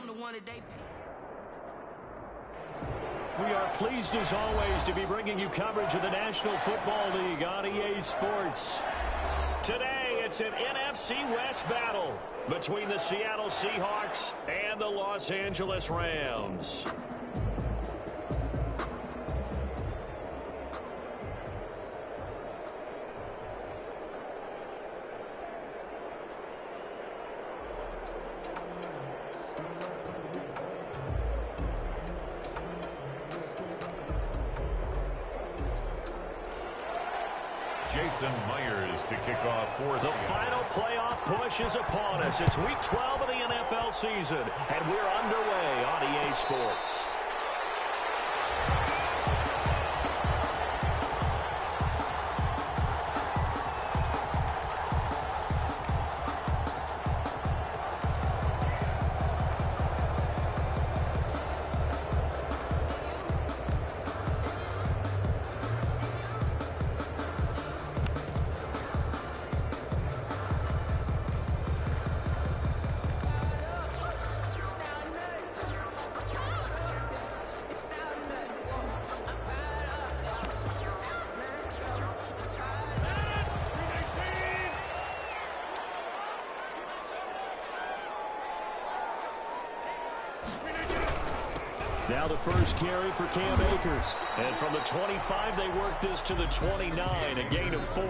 I'm the one that they pick. We are pleased, as always, to be bringing you coverage of the National Football League on EA Sports. Today, it's an NFC West battle between the Seattle Seahawks and the Los Angeles Rams. Jason Myers to kick off for the final playoff push is upon us. It's week 12 of the NFL season, and we're underway on EA Sports. Now the first carry for Cam Akers. And from the 25, they work this to the 29, a gain of 4.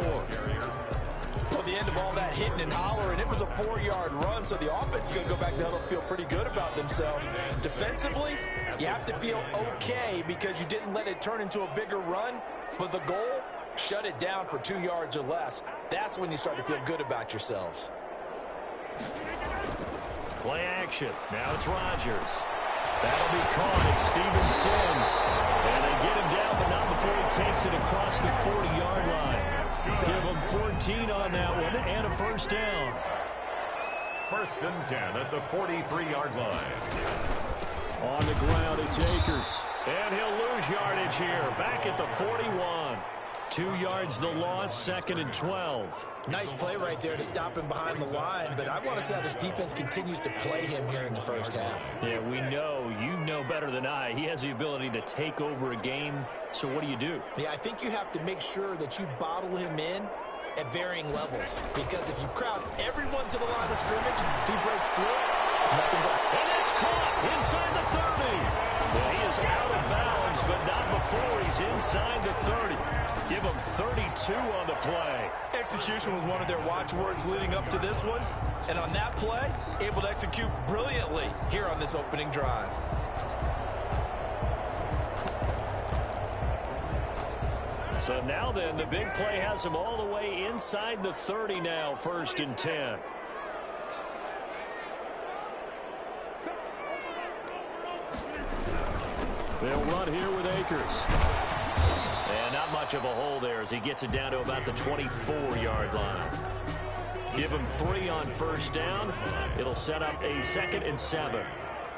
Well, the end of all that hitting and hollering, it was a 4-yard run, so the offense is going to go back to huddle and feel pretty good about themselves. Defensively, you have to feel okay because you didn't let it turn into a bigger run, but the goal, shut it down for 2 yards or less. That's when you start to feel good about yourselves. Play action. Now it's Rodgers. That'll be caught. It's Steven Sims. And they get him down, but not before he takes it across the 40-yard line. Give him 14 on that one and a first down. 1st and 10 at the 43-yard line. On the ground, it's Akers. And he'll lose yardage here. Back at the 41. 2 yards the loss, 2nd and 12. Nice play right there to stop him behind the line, but I want to see how this defense continues to play him here in the first half. Yeah, we know. You know better than I. He has the ability to take over a game, so what do? Yeah, I think you have to make sure that you bottle him in at varying levels, because if you crowd everyone to the line of scrimmage, if he breaks through, it's nothing but... And it's caught inside the 30. Well, he is out of bounds, but not before he's inside the 30. Give him 32 on the play. Execution was one of their watchwords leading up to this one. And on that play, able to execute brilliantly here on this opening drive. So now then, the big play has him all the way inside the 30 now, 1st and 10. They'll run here with Akers. And not much of a hole there as he gets it down to about the 24-yard line. Give him 3 on 1st down. It'll set up a 2nd and 7.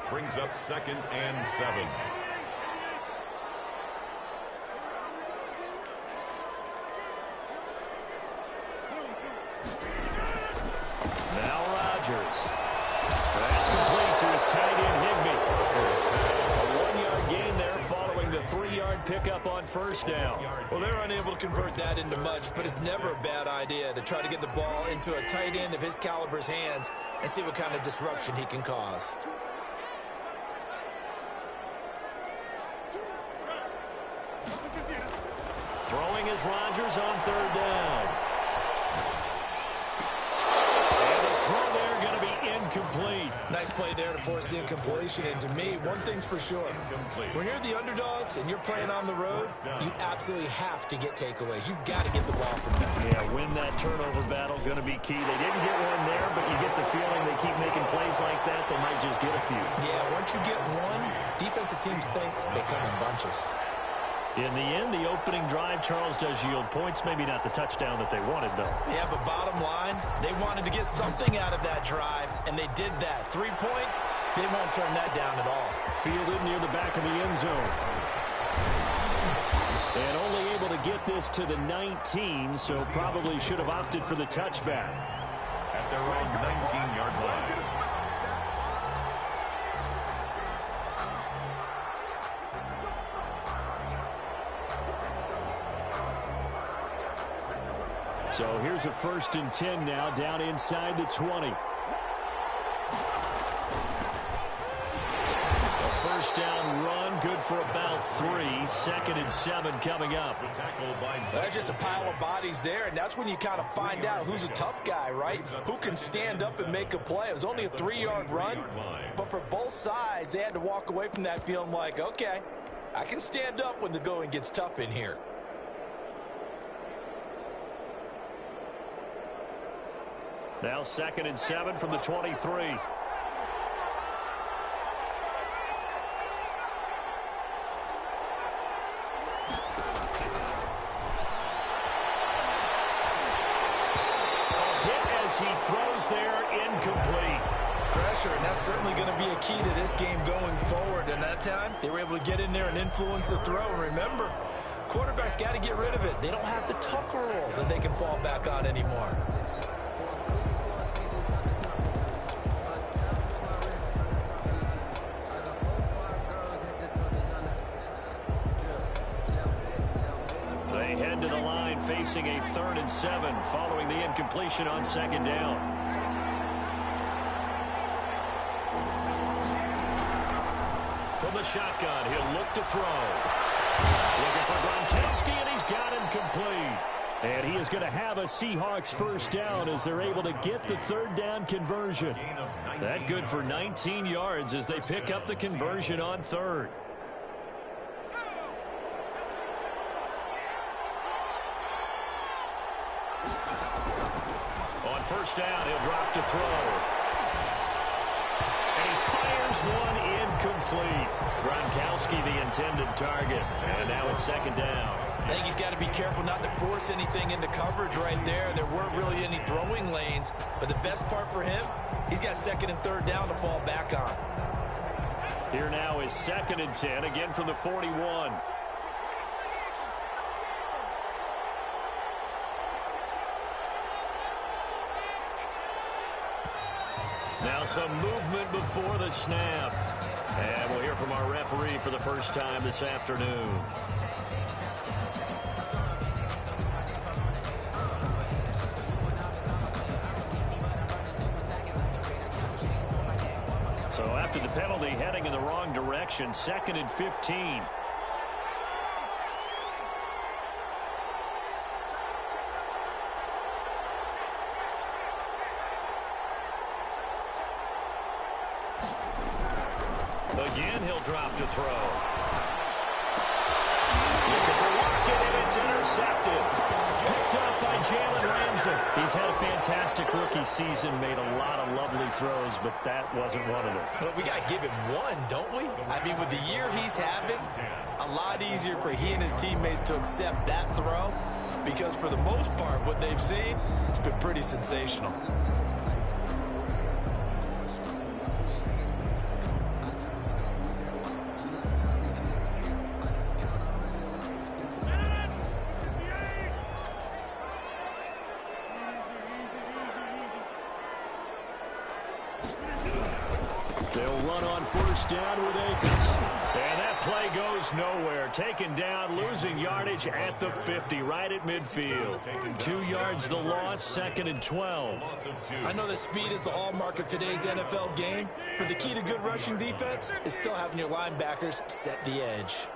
Brings up 2nd and 7. Now Rodgers. That's complete to his tight end, Higbee. A 1-yard gain there following the 3-yard pickup on 1st down. Well, they're unable to convert that into much, but it's never a bad idea to try to get the ball into a tight end of his caliber's hands and see what kind of disruption he can cause. Throwing is Rodgers on 3rd down. Incomplete. Nice play there to force the incompletion. And to me, one thing's for sure. When you're the underdogs and you're playing on the road, you absolutely have to get takeaways. You've got to get the ball from them. Yeah, win that turnover battle, going to be key. They didn't get one there, but you get the feeling they keep making plays like that, they might just get a few. Yeah, once you get one, defensive teams think they come in bunches. In the end, the opening drive, Charles, does yield points. Maybe not the touchdown that they wanted, though. Yeah, but bottom line, they wanted to get something out of that drive, and they did that. 3 points, they won't turn that down at all. Fielded near the back of the end zone. And only able to get this to the 19, so probably should have opted for the touchback. At their own 19-yard line. So here's a 1st and 10 now, down inside the 20. A first down run, good for about 3. 2nd and 7 coming up. That's just a pile of bodies there, and that's when you kind of find out who's a tough guy, right? Who can stand up and make a play. It was only a 3-yard run, but for both sides, they had to walk away from that feeling like, okay, I can stand up when the going gets tough in here. Now 2nd and 7 from the 23. He throws there, incomplete. Pressure, and that's certainly going to be a key to this game going forward. And that time, they were able to get in there and influence the throw. And remember, quarterbacks got to get rid of it. They don't have the tucker roll that they can fall back on anymore. They head to the line facing a 3rd and 7 following the incompletion on 2nd down. From the shotgun, he'll look to throw. Looking for Gronkowski, and he's got him complete. And he is going to have a Seahawks 1st down as they're able to get the 3rd down conversion. That good for 19 yards as they pick up the conversion on 3rd. On 1st down, he'll drop to throw. And he fires one incomplete. Gronkowski, the intended target. And now it's 2nd down. I think he's got to be careful not to force anything into coverage right there. There weren't really any throwing lanes. But the best part for him, he's got 2nd and 3rd down to fall back on. Here now is 2nd and 10, again from the 41. Now some movement before the snap. And we'll hear from our referee for the first time this afternoon. So after the penalty, heading in the wrong direction, 2nd and 15. Again, he'll drop to throw. Looking for Lockett, and it's intercepted. Picked up by Jalen Ramsey. He's had a fantastic rookie season, made a lot of lovely throws, but that wasn't one of them. Well, we got to give him one, don't we? I mean, with the year he's having, a lot easier for he and his teammates to accept that throw, because for the most part, what they've seen, it's been pretty sensational. They'll run on 1st down with Akers. And that play goes nowhere. Taken down, losing yardage at the 50, right at midfield. 2 yards the loss, 2nd and 12. I know that speed is the hallmark of today's NFL game, but the key to good rushing defense is still having your linebackers set the edge.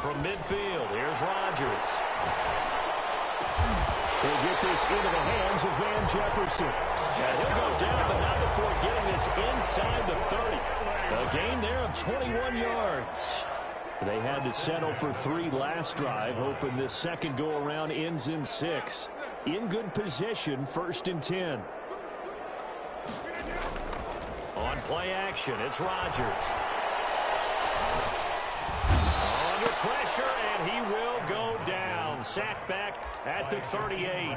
From midfield, here's Rodgers. He'll get this into the hands of Van Jefferson. And he'll go down, but not before getting this inside the 30. A gain there of 21 yards. They had to settle for 3 last drive, hoping this second go-around ends in 6. In good position, 1st and 10. On play action, it's Rodgers. Under pressure, and he will go down. Sacked back at the 38.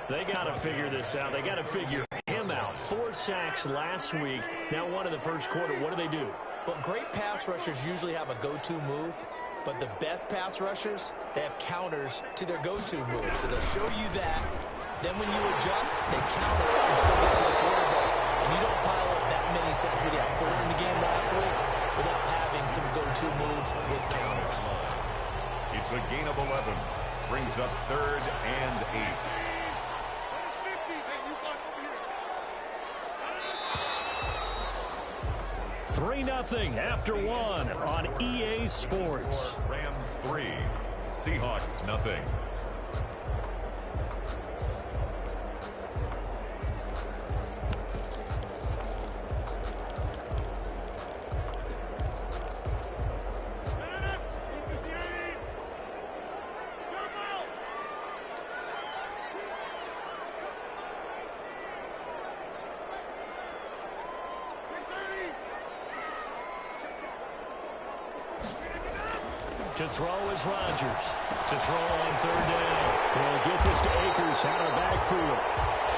They got to figure this out. They got to figure him out. 4 sacks last week. Now 1 in the first quarter. What do? Well, great pass rushers usually have a go-to move, but the best pass rushers, they have counters to their go-to move. So they'll show you that. Then when you adjust, they counter it and still get to the quarterback. And you don't pile up that many sacks. We had 4 in the game last week without having some go-to moves with counters. It's a gain of 11. brings up 3rd and 8. Three 0 after one on EA Sports. Rams 3, Seahawks 0. To throw is Rodgers. To throw on 3rd down. They'll get this to Akers out of the backfield.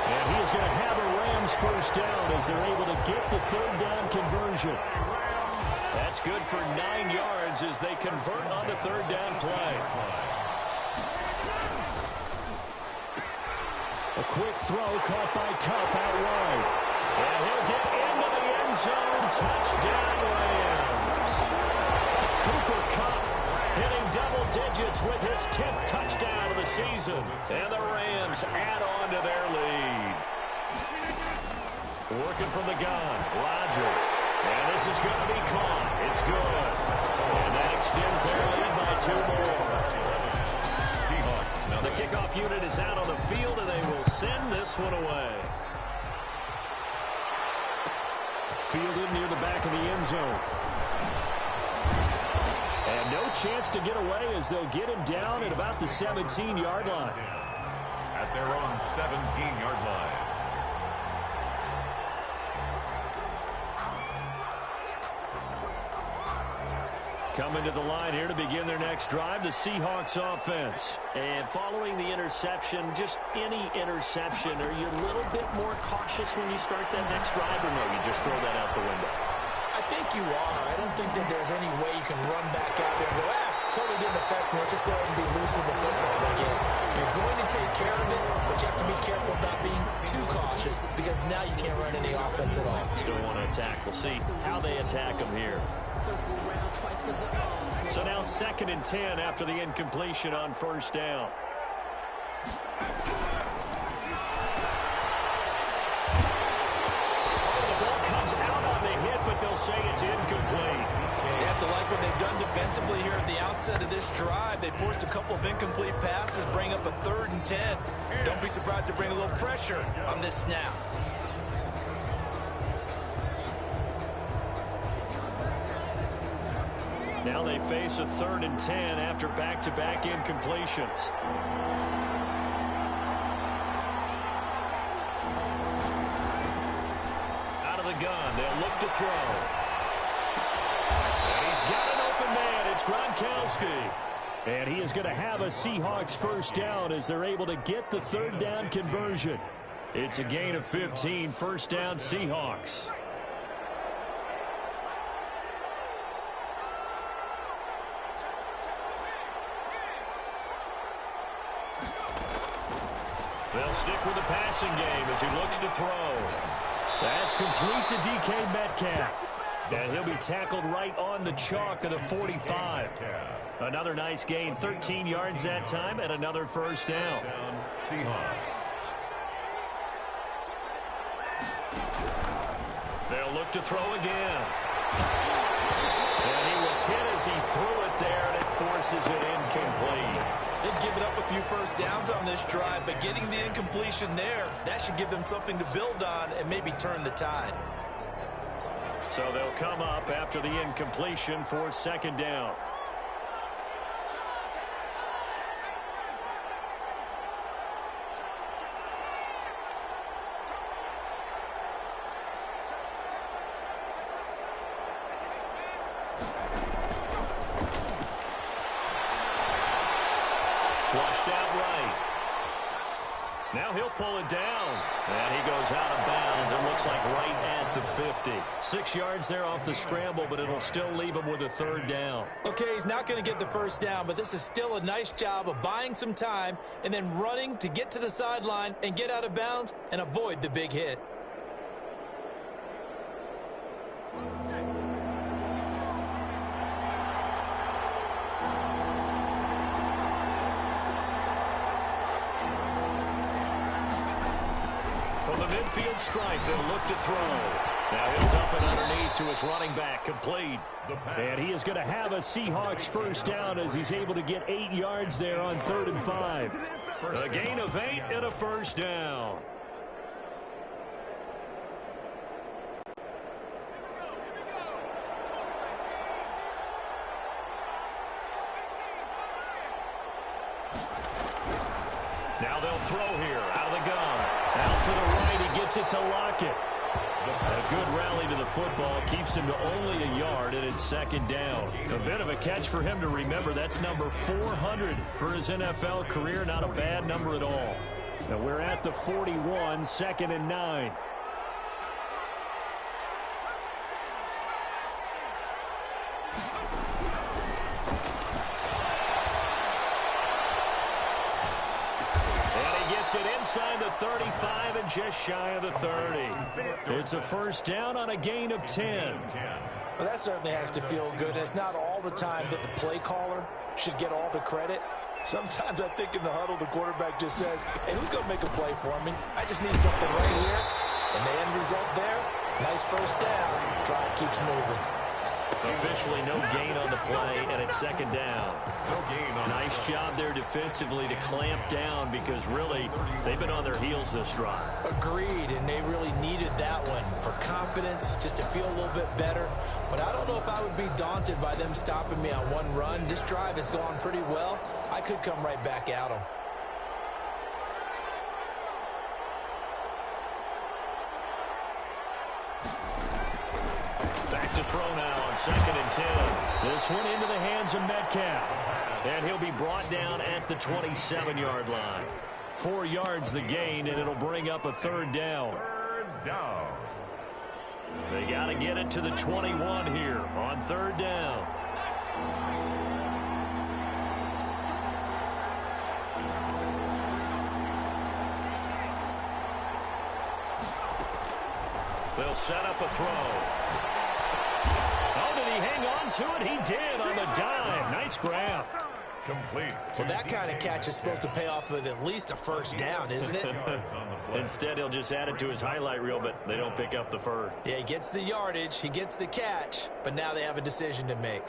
And he is going to have a Rams 1st down as they're able to get the 3rd down conversion. That's good for 9 yards as they convert on the 3rd down play. A quick throw caught by Kupp out wide. And he'll get into the end zone. Touchdown, Rams. Cooper Kupp hitting double digits with his 10th touchdown of the season. And the Rams add on to their lead. Working from the gun, Rodgers. And this is going to be caught. It's good. And that extends their lead by 2 more. Seahawks. Now the kickoff unit is out on the field, and they will send this one away. Fielded near the back of the end zone. And no chance to get away as they'll get him down at about the 17-yard line. At their own 17-yard line. Coming to the line here to begin their next drive, the Seahawks offense. And following the interception, just any interception, are you a little bit more cautious when you start that next drive, or no, you just throw that out the window? I think you are. I don't think that there's any way you can run back out there and go, totally didn't affect me. Let's just go ahead and be loose with the football again. You're going to take care of it, but you have to be careful about being too cautious because now you can't run any offense at all. Still want to attack. We'll see how they attack them here. So now 2nd and 10 after the incompletion on 1st down. They'll say it's incomplete. They have to like what they've done defensively here at the outset of this drive. They forced a couple of incomplete passes, bring up a 3rd and 10. Don't be surprised to bring a little pressure on this snap. Now they face a 3rd and 10 after back-to-back incompletions. Gun. They'll look to throw. And he's got an open man. It's Gronkowski. And he is going to have a Seahawks 1st down as they're able to get the 3rd down conversion. It's a gain of 15, 1st down Seahawks. They'll stick with the passing game as he looks to throw. That's complete to DK Metcalf. And he'll be tackled right on the chalk of the 45. Another nice gain, 13 yards that time, and another 1st down. Seahawks. They'll look to throw again. And he was hit as he threw it there, and it forces it incomplete. They've given up a few 1st downs on this drive, but getting the incompletion there, that should give them something to build on and maybe turn the tide. So they'll come up after the incompletion for 2nd down. Flushed out right. Now he'll pull it down. And he goes out of bounds. It looks like right at the 50. 6 yards there off the scramble, but it'll still leave him with a 3rd down. Okay, he's not going to get the 1st down, but this is still a nice job of buying some time and then running to get to the sideline and get out of bounds and avoid the big hit. midfield stripe. They'll look to throw. Now he'll dump it underneath to his running back, complete. And he is going to have a Seahawks first down as he's able to get 8 yards there on 3rd and 5. A gain of 8 and a first down. Now they'll throw here out of the gun. Out to the right, he gets it to Lockett. A good rally to the football keeps him to only a yard, and it's 2nd down. A bit of a catch for him to remember. That's number 400 for his NFL career. Not a bad number at all. Now we're at the 41, 2nd and 9. It inside the 35 and just shy of the 30. It's a first down on a gain of 10. Well, that certainly has to feel good. It's not all the time that the play caller should get all the credit. Sometimes I think in the huddle, the quarterback just says, hey, who's going to make a play for me? I just need something right here. And the end result there, nice first down. Drive keeps moving. Officially no gain on the play, and it's 2nd down. Nice job there defensively to clamp down because really they've been on their heels this drive. Agreed, and they really needed that one for confidence, just to feel a little bit better. But I don't know if I would be daunted by them stopping me on one run. This drive has gone pretty well. I could come right back at them. Back to throw now on 2nd and 10. This one into the hands of Metcalf. And he'll be brought down at the 27-yard line. 4 yards the gain, and it'll bring up a 3rd down. They got to get it to the 21 here on 3rd down. They'll set up a throw. Oh, did he hang on to it? He did on the dive. Nice grab. Complete. Well, that kind of catch is supposed to pay off with at least a first down, isn't it? Instead, he'll just add it to his highlight reel, but they don't pick up the first. Yeah, he gets the yardage, he gets the catch, but now they have a decision to make.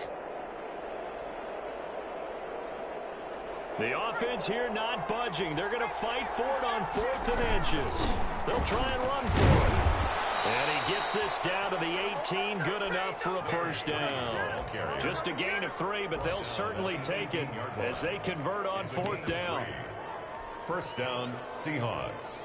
The offense here not budging. They're going to fight for it on 4th and inches. They'll try and run for it. And he gets this down to the 18, good enough for a first down. Just a gain of 3, but they'll certainly take it as they convert on 4th down. First down, Seahawks.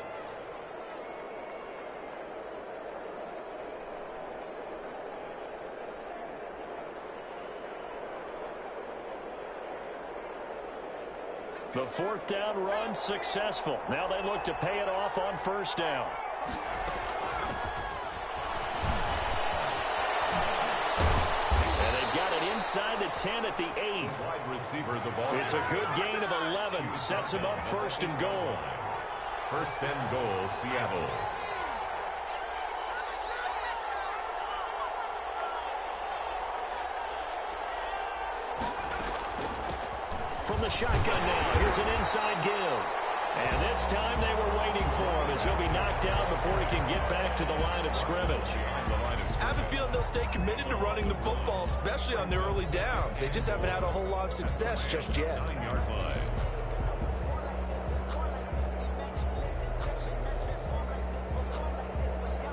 The 4th down run successful. Now they look to pay it off on 1st down. Inside the 10 at the 8. Wide receiver, the ball. It's a good gain of 11. Sets him up 1st and goal. 1st and goal, Seattle. From the shotgun now, here's an inside give. And this time they were waiting for him as he'll be knocked down before he can get back to the line of scrimmage. I have a feeling they'll stay committed to running the football, especially on their early downs. They just haven't had a whole lot of success just yet. 9-yard line.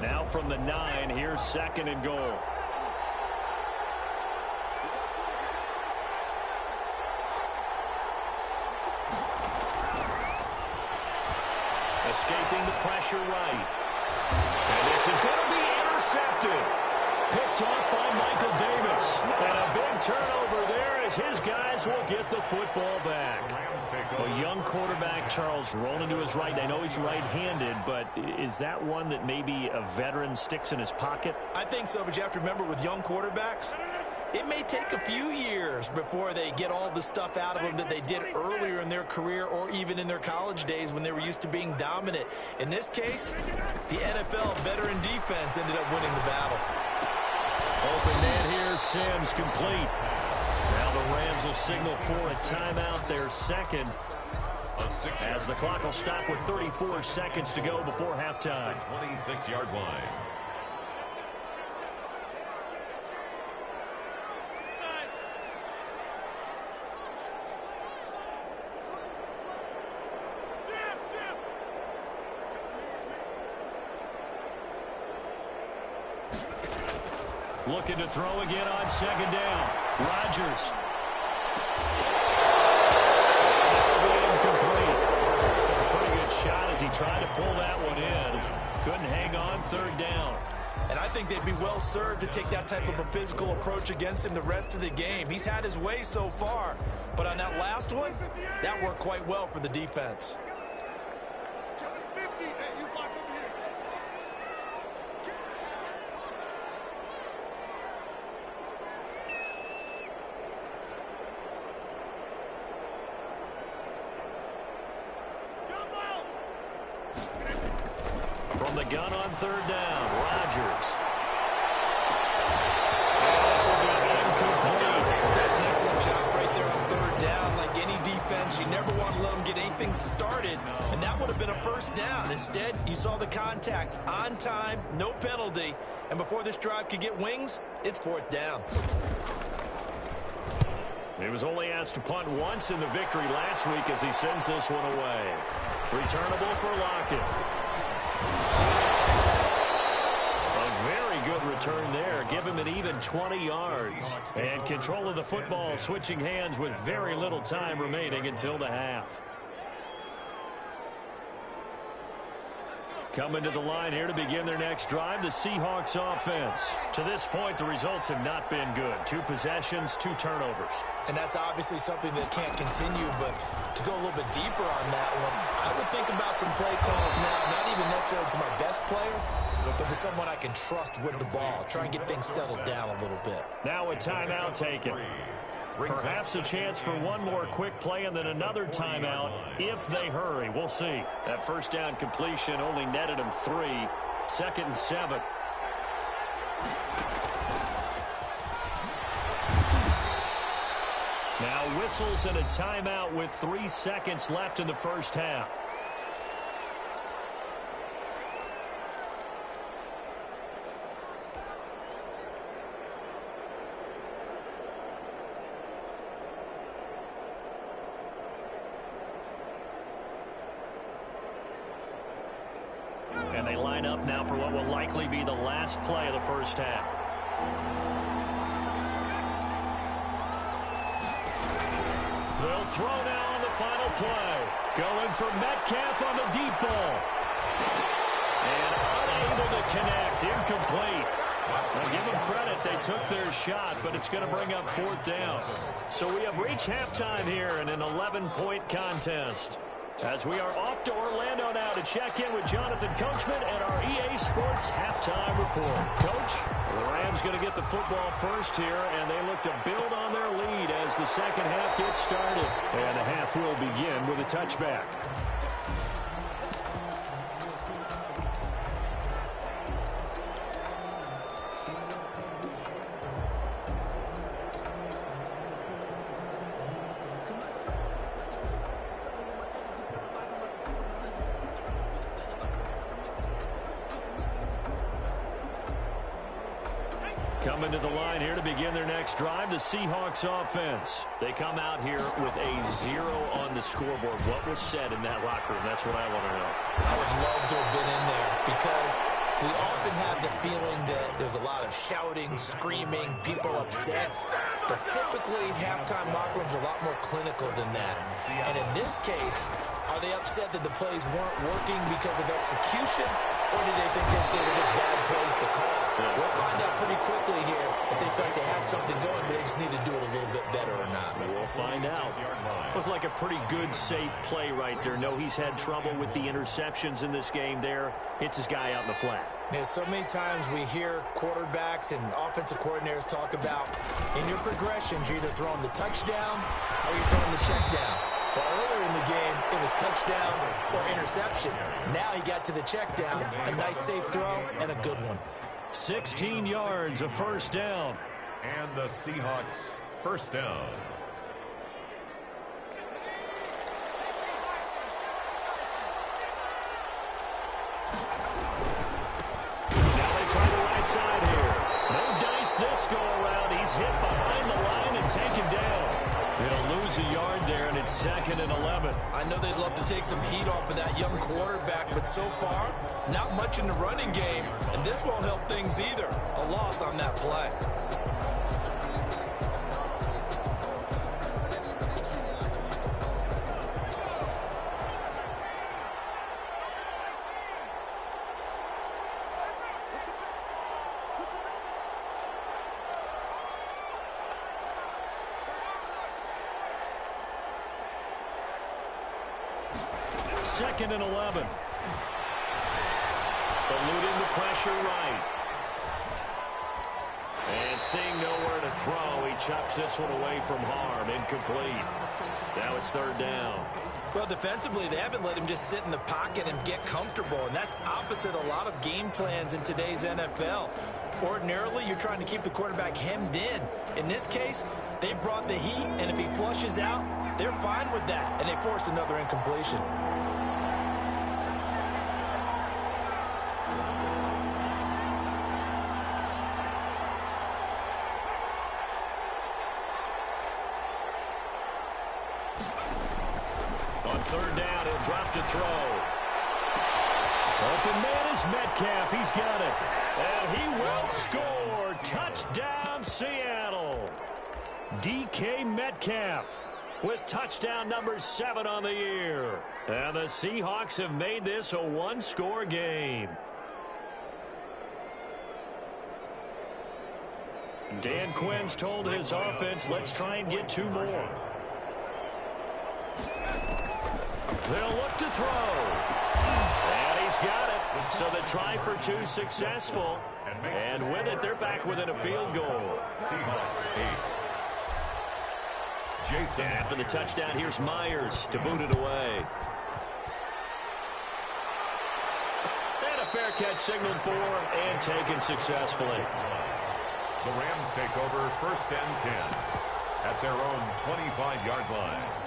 Now from the 9, here's 2nd and goal. Escaping the pressure right. And this is going to be intercepted. Picked off by Michael Davis. And a big turnover there as his guys will get the football back. A young quarterback, Charles, rolling to his right. I know he's right-handed, but is that one that maybe a veteran sticks in his pocket? I think so, but you have to remember with young quarterbacks, it may take a few years before they get all the stuff out of them that they did earlier in their career or even in their college days when they were used to being dominant. In this case, the NFL veteran defense ended up winning the battle. Open man here, Sims complete. Now the Rams will signal for a timeout, their second. as the clock will stop with 34 seconds to go before halftime. 26-yard line. Looking to throw again on second down. Rodgers. Incomplete. Took a pretty good shot as he tried to pull that one in. Couldn't hang on third down. And I think they'd be well served to take that type of a physical approach against him the rest of the game. He's had his way so far. But on that last one, that worked quite well for the defense. From the gun on third down, Rodgers. Incomplete. That's an excellent job right there on third down. Like any defense, you never want to let them get anything started, and that would have been a first down. Instead, you saw the contact on time, no penalty, and before this drive could get wings, it's fourth down. He was only asked to punt once in the victory last week as he sends this one away. Returnable for Lockett. A very good return there. Give him an even 20 yards. And control of the football switching hands with very little time remaining until the half. Coming to the line here to begin their next drive, the Seahawks offense. To this point, the results have not been good. 2 possessions, 2 turnovers. And that's obviously something that can't continue, but to go a little bit deeper on that one, I would think about some play calls now, not even necessarily to my best player, but to someone I can trust with the ball. Try and get things settled down a little bit. Now a timeout taken. Perhaps a chance for one more quick play and then another timeout if they hurry. We'll see. That first down completion only netted them 3. 2nd and 7. Now whistles and a timeout with 3 seconds left in the first half. And they line up now for what will likely be the last play of the first half. They'll throw now on the final play. Going for Metcalf on the deep ball. And unable to connect. Incomplete. I'll give them credit. They took their shot, but it's going to bring up 4th down. So we have reached halftime here in an 11-point contest. As we are off to Orlando now to check in with Jonathan Coachman and our EA Sports halftime report. Coach, the Rams going to get the football first here, and they look to build on their lead as the second half gets started. And the half will begin with a touchback. Coming to the line here to begin their next drive, the Seahawks offense. They come out here with a 0 on the scoreboard. What was said in that locker room? That's what I want to know. I would love to have been in there because we often have the feeling that there's a lot of shouting, screaming, people upset. But typically, halftime locker rooms are a lot more clinical than that. And in this case, are they upset that the plays weren't working because of execution? Or did they think they were just bad plays to call? We'll find out pretty quickly here if they feel like they have something going, but they just need to do it a little bit better or not. We'll find out. Looked like a pretty good, safe play right there. No, he's had trouble with the interceptions in this game there. Hits his guy out in the flat. Yeah, so many times we hear quarterbacks and offensive coordinators talk about in your progressions, you're either throwing the touchdown or you're throwing the check down. But earlier in the game, it was touchdown or interception. Now he got to the check down, a nice safe throw, and a good one. 16 yards, a first down. And the Seahawks first down. hit behind the line and taken down. He'll lose a yard there, and it's 2nd and 11. I know they'd love to take some heat off of that young quarterback, but so far, not much in the running game, and this won't help things either. A loss on that play. Second and 11. Eluding the pressure right. And seeing nowhere to throw, he chucks this one away from harm. Incomplete. Now it's 3rd down. Well, defensively, they haven't let him just sit in the pocket and get comfortable, and that's opposite a lot of game plans in today's NFL. Ordinarily, you're trying to keep the quarterback hemmed in. In this case, they brought the heat, and if he flushes out, they're fine with that, and they force another incompletion. On 3rd down, he'll drop to throw. Open man is Metcalf. He's got it. And he will score. Touchdown, Seattle. DK Metcalf with touchdown number 7 on the year. And the Seahawks have made this a one-score game. Dan Quinn's told his offense, let's try and get 2 more. They'll look to throw. And he's got it. So the try for 2 successful. And with it, they're back within a field goal. Seahawks 8. Jason. And after the touchdown, here's Myers to boot it away. And a fair catch signaled for and taken successfully. The Rams take over 1st and 10 at their own 25-yard line.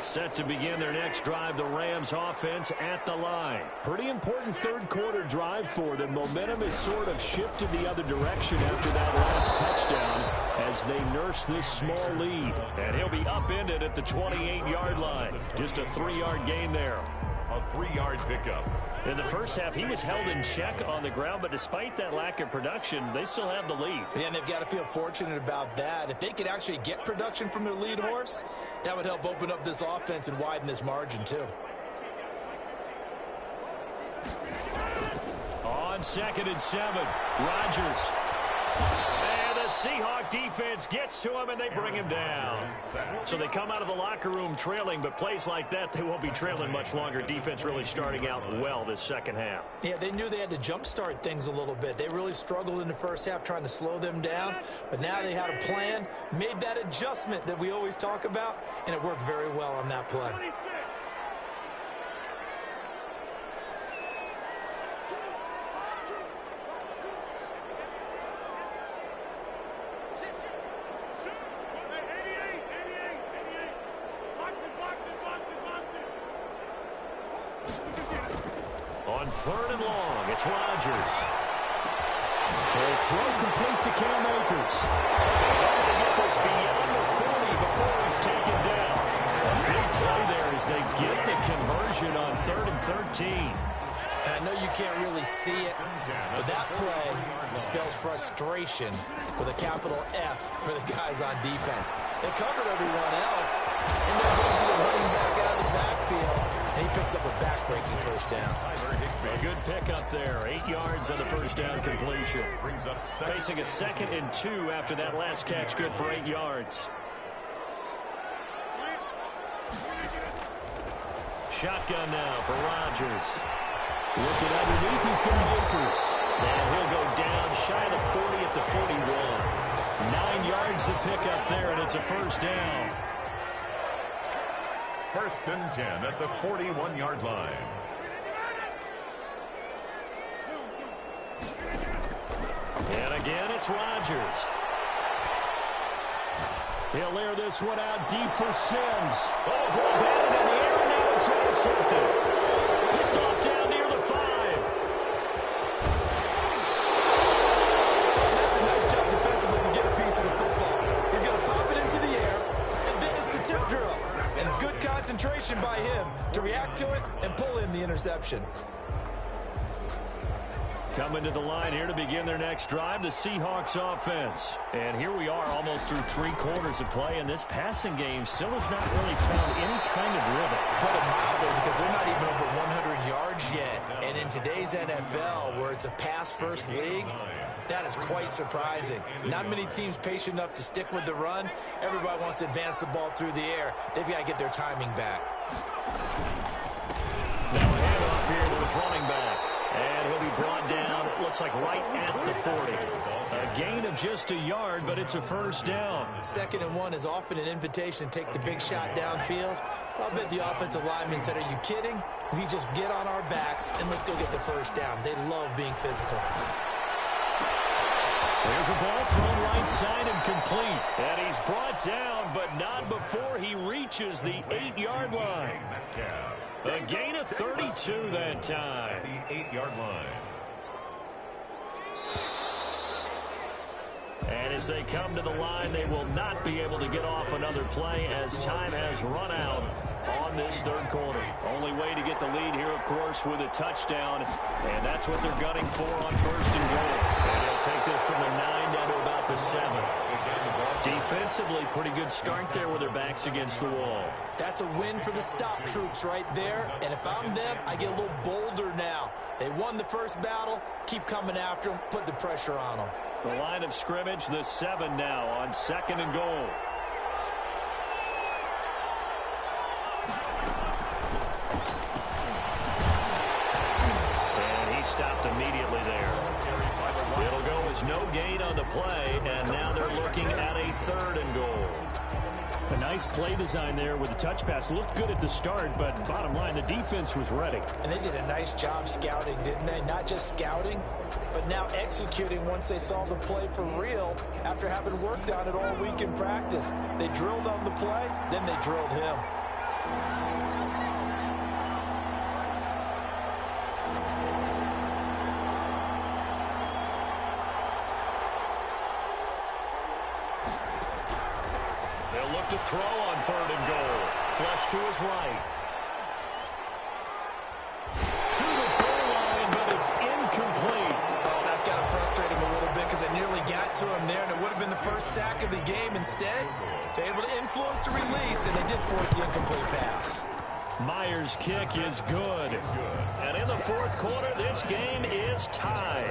Set to begin their next drive, the Rams offense at the line. Pretty important 3rd quarter drive for them. Momentum has sort of shifted the other direction after that last touchdown as they nurse this small lead. And he'll be upended at the 28-yard line. Just a 3-yard gain there. A 3-yard pickup. In the first half, he was held in check on the ground, but despite that lack of production, they still have the lead. Yeah, and they've got to feel fortunate about that. If they could actually get production from their lead horse, that would help open up this offense and widen this margin, too. On 2nd and 7, Rodgers. And the Seahawk defense gets to him, and they bring him down. So they come out of the locker room trailing, but plays like that, they won't be trailing much longer. Defense really starting out well this second half. Yeah, they knew they had to jumpstart things a little bit. They really struggled in the first half trying to slow them down, but now they had a plan, made that adjustment that we always talk about, and it worked very well on that play. On 3rd and long, it's Rodgers. The throw complete to Cam Akers. Able to get this beyond the 40 before he's taken down. A big play there as they get the conversion on 3rd and 13. And I know you can't really see it, but that play spells frustration with a capital F for the guys on defense. They covered everyone else, and they're going to the running back out of the backfield, and he picks up a back-breaking 1st down. A good pickup there. 8 yards on the 1st down completion. Facing a 2nd and 2 after that last catch, good for 8 yards. Shotgun now for Rodgers. Looking underneath, he's going to Akers. And he'll go down shy of the 40 at the 41. 9 yards to pick up there, and it's a 1st down. 1st and 10 at the 41-yard line. And again, it's Rodgers. He'll air this one out deep for Sims. Oh, ball batted in the air, now it's intercepted. Picked off down near the to it and pull in the interception. Coming to the line here to begin their next drive, the Seahawks offense. And here we are almost through 3 quarters of play, and this passing game still has not really found any kind of rhythm. Put it mildly, because they're not even over 100 yards yet. And in today's NFL, where it's a pass-first league, that is quite surprising. Not many teams patient enough to stick with the run. Everybody wants to advance the ball through the air. They've got to get their timing back. Now a handoff here to his running back. And he'll be brought down, it looks like right at the 40. A gain of just a yard, but it's a first down. 2nd and 1 is often an invitation to take the big shot downfield. I'll bet the offensive lineman said, are you kidding? We just get on our backs and let's go get the first down. They love being physical. There's a ball thrown right side and complete. And he's brought down, but not before he reaches the 8-yard line. A gain of 32 that time. The 8-yard line. And as they come to the line, they will not be able to get off another play as time has run out on this 3rd quarter. Only way to get the lead here, of course, with a touchdown. And that's what they're gunning for on 1st and goal. And they'll take this from the 9 down to about the 7. Defensively, pretty good start there with their backs against the wall. That's a win for the stop troops right there. And if I'm them, I get a little bolder now. They won the first battle. Keep coming after them. Put the pressure on them. The line of scrimmage, the 7 now on 2nd and goal. And he stopped immediately there. It'll go as no gain on the play, and now they're looking at a 3rd and goal. A nice play design there with the touch pass. Looked good at the start, but bottom line, the defense was ready. And they did a nice job scouting, didn't they? Not just scouting, but now executing once they saw the play for real after having worked on it all week in practice. They drilled on the play, then they drilled him. To throw on 3rd and goal. Flush to his right. To the goal line, but it's incomplete. Oh, that's got to frustrate him a little bit because they nearly got to him there, and it would have been the first sack of the game. Instead, they're able to influence the release, and they did force the incomplete pass. Myers' kick is good. And in the 4th quarter, this game is tied.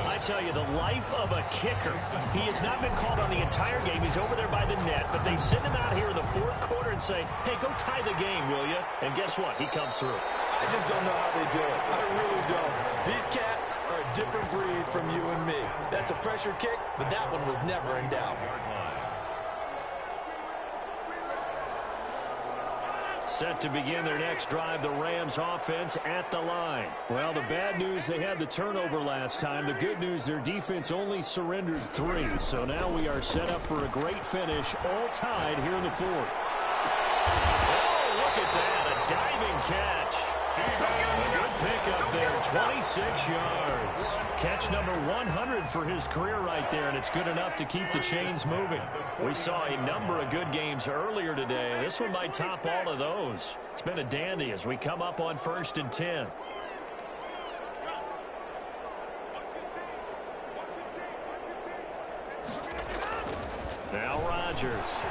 I tell you, the life of a kicker. He has not been called on the entire game. He's over there by the net, but they send him out here in the 4th quarter and say, hey, go tie the game, will you? And guess what? He comes through. I just don't know how they do it. I really don't. These cats are a different breed from you and me. That's a pressure kick, but that one was never in doubt. Set to begin their next drive, the Rams offense at the line. Well, the bad news, they had the turnover last time. The good news, their defense only surrendered 3. So now we are set up for a great finish, all tied here in the 4th. Oh, look at that, a diving catch. A good pickup there, 26 yards. Catch number 100 for his career right there, and it's good enough to keep the chains moving. We saw a number of good games earlier today. This one might top all of those. It's been a dandy as we come up on 1st and 10. Now Rodgers.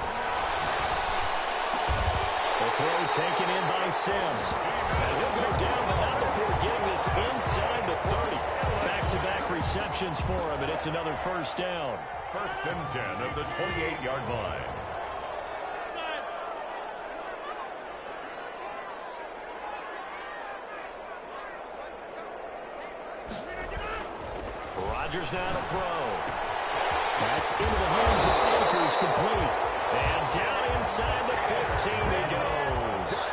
The throw taken in by Sims. And he'll go down, but not before getting this inside the 30. Back-to-back receptions for him, and it's another first down. 1st and 10 at the 28-yard line. Rodgers now to throw. That's into the hands of Akers, complete. And down inside the 15 he goes.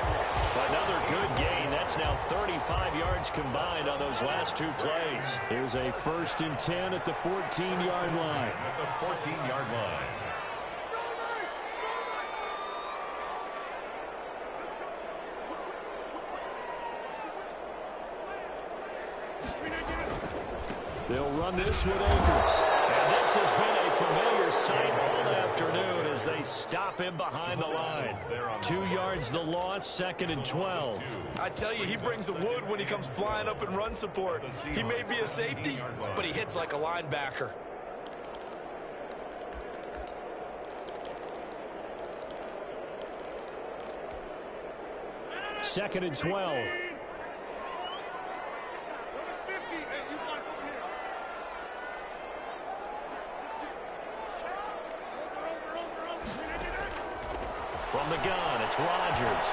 Another good gain. That's now 35 yards combined on those last 2 plays. Here's a 1st and 10 at the 14-yard line. At the 14-yard line. They'll run this with Akers. And this has been a familiar sight all afternoon as they stop him behind the line. 2 yards the loss, 2nd and 12. I tell you, he brings the wood when he comes flying up in run support. He may be a safety, but he hits like a linebacker. Second and 12. From the gun, it's Rodgers.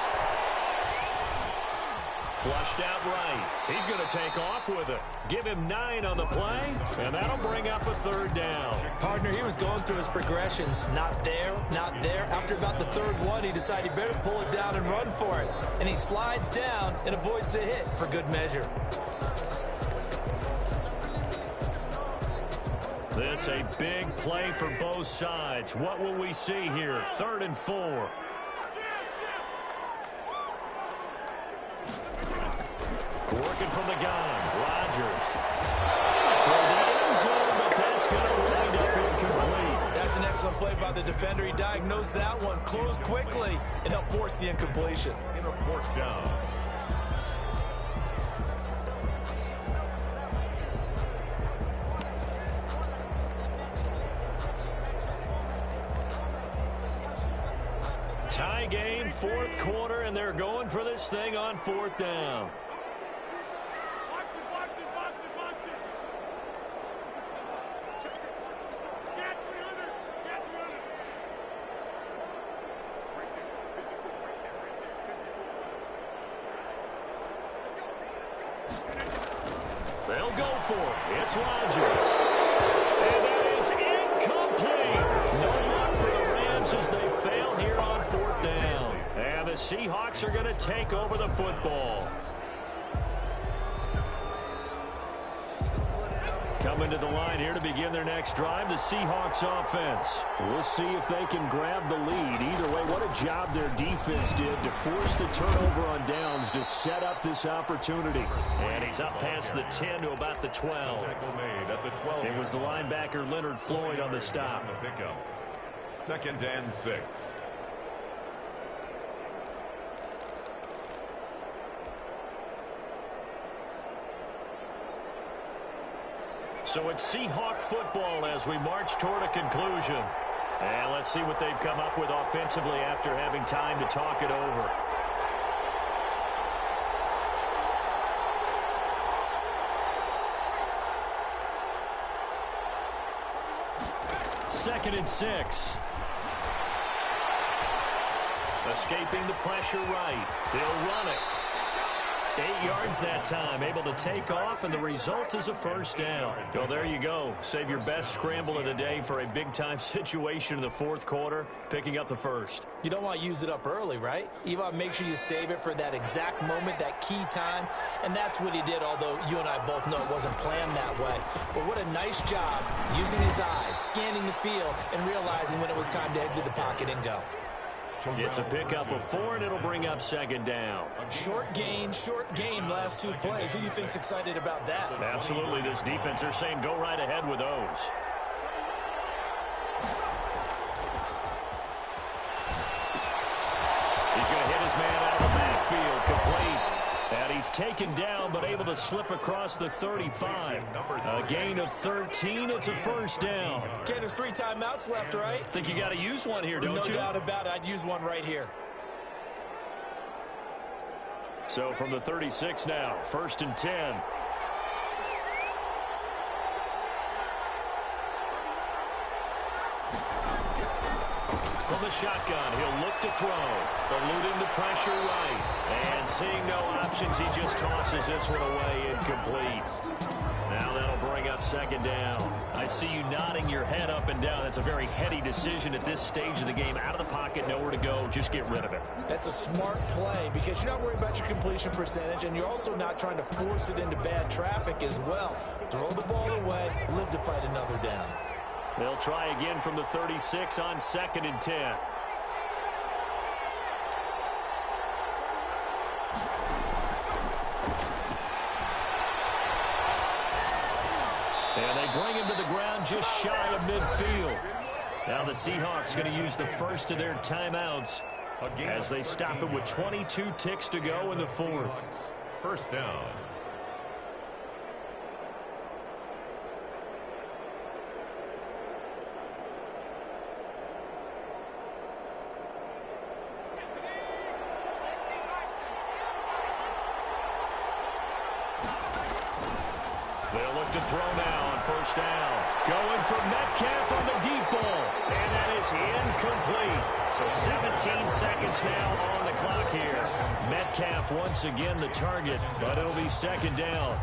Flushed out right. He's going to take off with it. Give him 9 on the play, and that'll bring up a 3rd down. Partner, he was going through his progressions. Not there, not there. After about the 3rd one, he decided he better pull it down and run for it. And he slides down and avoids the hit for good measure. This a big play for both sides. What will we see here? 3rd and 4. Working from the gun, Rodgers. For the end zone, but that's going to wind up incomplete. That's an excellent play by the defender. He diagnosed that one, closed quickly, and helped force the incompletion. In a 4th down. Tie game, 4th quarter, and they're going for this thing on 4th down. They'll go for it. It's Rodgers. And that is incomplete. No run for the Rams as they fail here on 4th down. And the Seahawks are going to take over the football. Coming to the line here to begin their next drive, the Seahawks offense. We'll see if they can grab the lead. Either way, what a job their defense did to force the turnover on downs to set up this opportunity. And he's up past the 10 to about the 12. It was the linebacker Leonard Floyd on the stop. 2nd and 6. So it's Seahawk football as we march toward a conclusion. And let's see what they've come up with offensively after having time to talk it over. Second and 6. Escaping the pressure right. They'll run it. 8 yards that time, able to take off, and the result is a 1st down. Well, there you go. Save your best scramble of the day for a big-time situation in the 4th quarter, picking up the 1st. You don't want to use it up early, right? You want to make sure you save it for that exact moment, that key time, and that's what he did, although you and I both know it wasn't planned that way. But what a nice job using his eyes, scanning the field, and realizing when it was time to exit the pocket and go. It's a pickup of 4, and it'll bring up 2nd down. Short gain, last 2 plays. Who do you think's excited about that? Absolutely, this defense, they're saying go right ahead with those. He's going to hit his man out of the backfield, complete. And he's taken down, but able to slip across the 35. A gain of 13. It's a 1st down. Okay, there's 3 timeouts left, right? Think you got to use one here, don't you? No doubt about it. I'd use one right here. So from the 36 now, 1st and 10. From the shotgun, he'll look to throw. Eluding the pressure right. And seeing no options, he just tosses this one away, incomplete. Now that'll bring up 2nd down. I see you nodding your head up and down. That's a very heady decision at this stage of the game. Out of the pocket, nowhere to go. Just get rid of it. That's a smart play because you're not worried about your completion percentage, and you're also not trying to force it into bad traffic as well. Throw the ball away, live to fight another down. They'll try again from the 36 on 2nd and 10. And they bring him to the ground just shy of midfield. Now the Seahawks going to use the first of their timeouts as they stop it with 22 ticks to go in the fourth. First down. They'll look to throw now on first down. Going for Metcalf on the deep ball. And that is incomplete. So 17 seconds now on the clock here. Metcalf once again the target, but it'll be second down.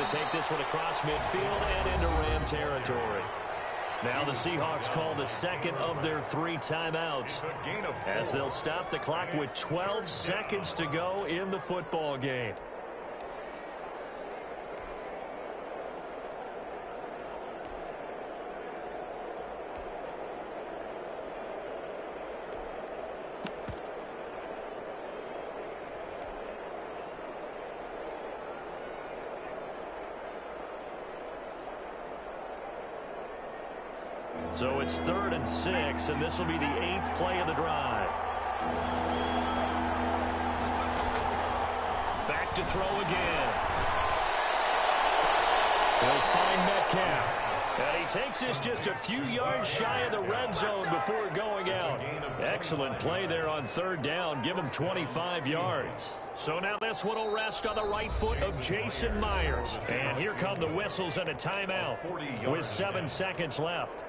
Take this one across midfield and into Ram territory. Now the Seahawks call the second of their 3 timeouts as they'll stop the clock with 12 seconds to go in the football game. So it's 3rd and 6, and this will be the 8th play of the drive. Back to throw again. He'll find Metcalf. And he takes this just a few yards shy of the red zone before going out. Excellent play there on 3rd down. Give him 25 yards. So now this one will rest on the right foot of Jason Myers. And here come the whistles and a timeout with 7 seconds left.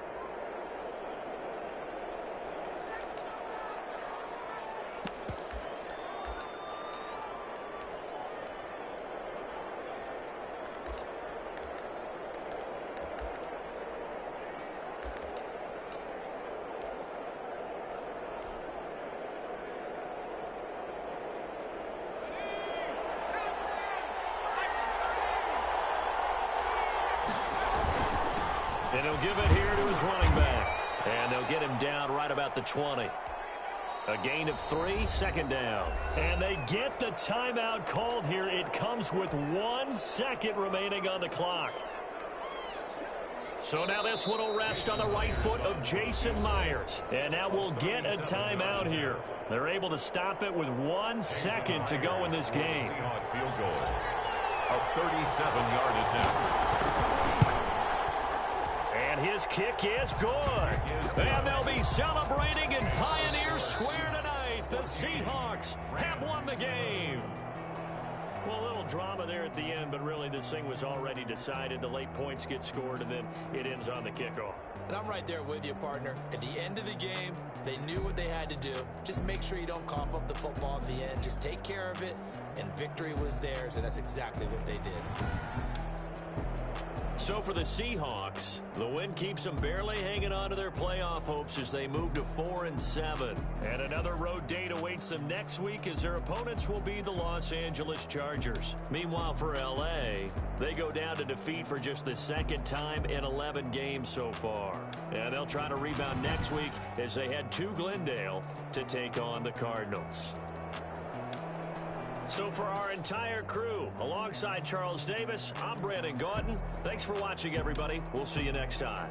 And he'll give it here to his running back. And they'll get him down right about the 20. A gain of 3, second down. And they get the timeout called here. It comes with 1 second remaining on the clock. So now this one will rest on the right foot of Jason Myers. And now we'll get a timeout here. They're able to stop it with 1 second to go in this game. Seahawks field goal. A 37-yard attempt. And his kick is good. And they'll be celebrating in Pioneer Square tonight. The Seahawks have won the game. Well, a little drama there at the end, but really this thing was already decided. The late points get scored, and then it ends on the kickoff. And I'm right there with you, partner. At the end of the game, they knew what they had to do. Just make sure you don't cough up the football at the end. Just take care of it, and victory was theirs, and that's exactly what they did. So for the Seahawks, the win keeps them barely hanging on to their playoff hopes as they move to 4-7. And another road date awaits them next week as their opponents will be the Los Angeles Chargers. Meanwhile, for L.A., they go down to defeat for just the 2nd time in 11 games so far. And they'll try to rebound next week as they head to Glendale to take on the Cardinals. So for our entire crew, alongside Charles Davis, I'm Brandon Gaudin. Thanks for watching, everybody. We'll see you next time.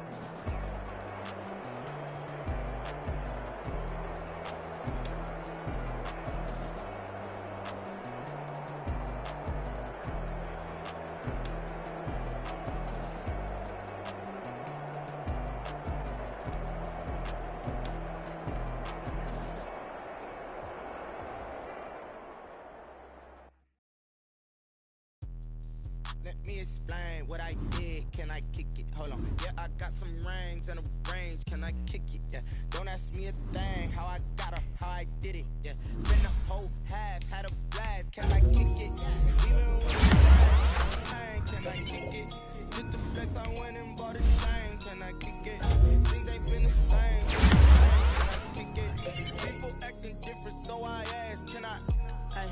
Let me explain what I did. Can I kick it? Hold on. Yeah, I got some rings and a range. Can I kick it? Yeah. Don't ask me a thing. How I got her, how I did it. Yeah. Spend the whole half, had a blast. Can I went and bought a chain. Can I kick it? Things ain't been the same. Can I kick it? People acting different, so I asked, can I? Hey,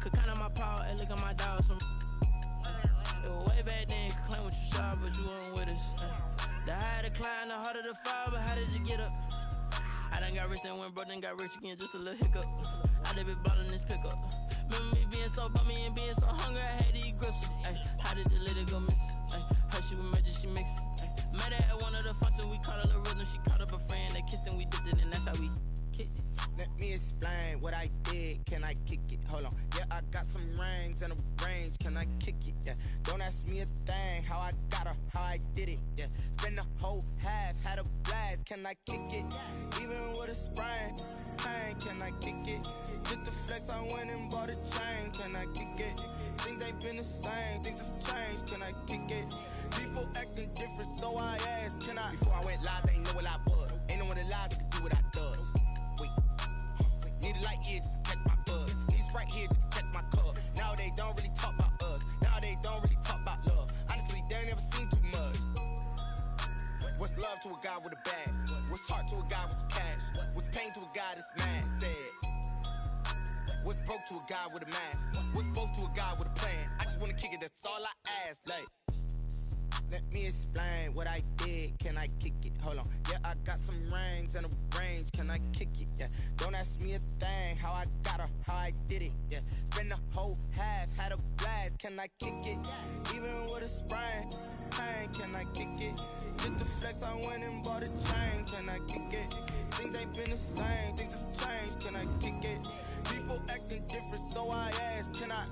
could count on my power and look at my dogs. It was way back then, could claim what you saw, but you weren't with us. The higher the climb, the harder the fall, but how did you get up? I done got rich and went broke, then got rich again, just a little hiccup. I done been ballin' this pickup. Remember me being so bummy and being so hungry, I had to eat gristle. Ay, how did the lady go miss? Ay, her she was major, she mixed. Met her at one of the functions, we caught a little rhythm. She caught up a friend, they kissed and we dipped it, and that's how we kicked it. Let me explain what I did. Can I kick it? Hold on. Yeah, I got some rings and a range. Can I kick it? Yeah. Don't ask me a thing. How I got her, how I did it. Yeah. Spend the whole half, had a blast. Can I kick it? Even with a sprain. Hey, can I kick it? Just the flex, I went and bought a chain. Can I kick it? Things ain't been the same. Things have changed. Can I kick it? People acting different, so I asked, can I? Before I went live, they ain't know what I was. Ain't no one alive that could do what I does. Wait. Need a light here just to catch my buzz. Need Sprite here just to catch my cup. Now they don't really talk about us. Now they don't really talk about love. Honestly, they ain't never seen too much. What's love to a guy with a bag? What's heart to a guy with some cash? What's pain to a guy that's mad? Said. What's broke to a guy with a mask? What's broke to a guy with a plan? I just wanna kick it, that's all I ask. Like, let me explain what I did. Can I kick it? Hold on. Yeah, I got some rings and a range. Can I kick it? Yeah. Don't ask me a thing. How I got her, how I did it. Yeah. Spend the whole half, had a blast. Can I kick it? Even with a sprain. Hey, can I kick it? Just the flex, I went and bought a chain. Can I kick it? Things ain't been the same. Things have changed. Can I kick it? People acting different, so I asked, can I?